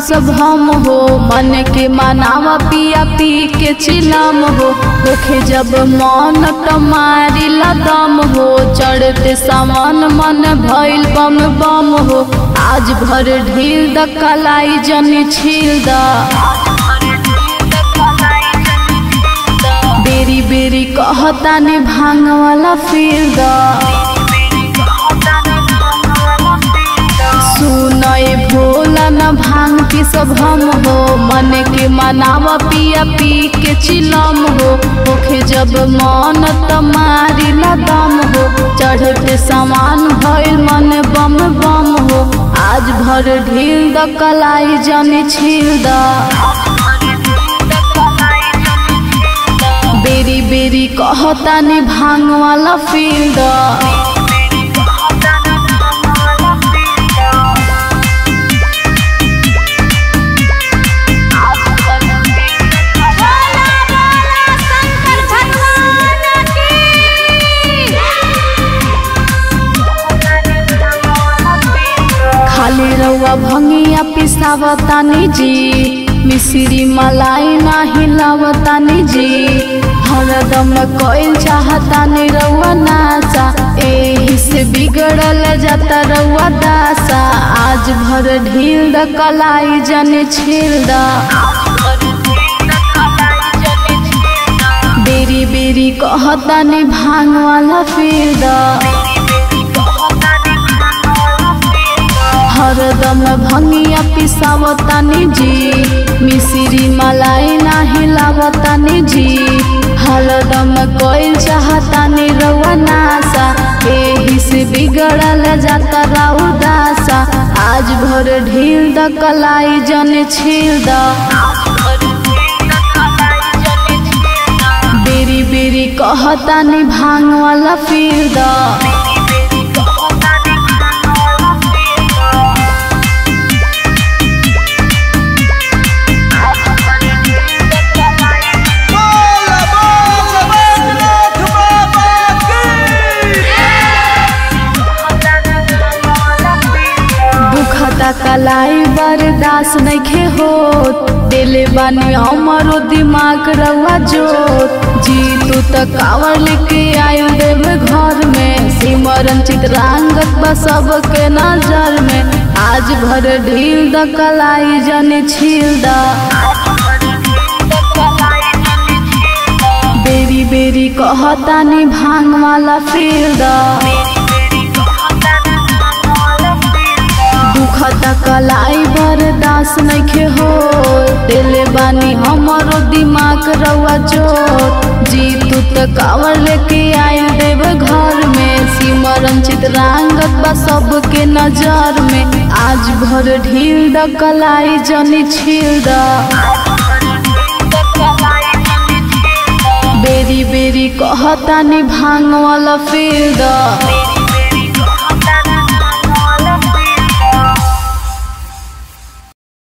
सब हम हो, मन के मनावा पिया पी के चिलम हो। देखे जब मन टमारी लदम हो, चढ़ते सामान मन भइल बम बम हो। आज भर ढील द कलाई जनी छील द, बेरी बेरी कहता ने भांग वाला फील द। सुनए भोला न भांग की सब हम हो, मन के मनावा पिया पी के चिलम हो। होखे जब मन तमारी लदम हो, चढ़ते सामान भइल मन बम बम हो। आज भर ढील द कलाई जनी छील द, बेरी बेरी कहता ने भांग वाला फील द। खाली रउआ भंगिया पिसावतानी जी, मिश्री मलाई ना हिलावतानी जी। हरदम कोइल चाहतानी रउआ नासा, एही से बिगड़ल जाता रउआ दासा। आज भर ढील द कलाई जनी छील द, बेरी बेरी कहतानी भांग वाला फील द। हरदम भंगिया पिसावतानी जी, मिश्री मलाई ना हिलावतानी जी। हरदम कोइल चाहतानी रउआ नासा, एही से बिगड़ल जाता राउ दासा। आज भर ढील द कलाई जनी छील द, बेरी बेरी कहतानी भांग वाला फील द। कलाई बर्दाश्त नइखे होत, दिले बानी हमरो दिमाग रउआ जोत। जी तू त कावर लेके आयल देव घर में, सिमरन चित्रांगत बा सबके नजर में। आज भर ढील द कलाई जनी छील द, बेरी बेरी कहतानी भांग वाला फील द। दुखता कलाई बर्दाश्त नइखे हो, दिले बानी हमरो दिमाग रउआ जोत। जी तू त कावर लेके आयल देव घर में, सिमरन चित्रांगत बा सबके नजर में। आज भर ढील द कलाई जनी छील द, बेरी बेरी कहतानी भांग वाला फील द।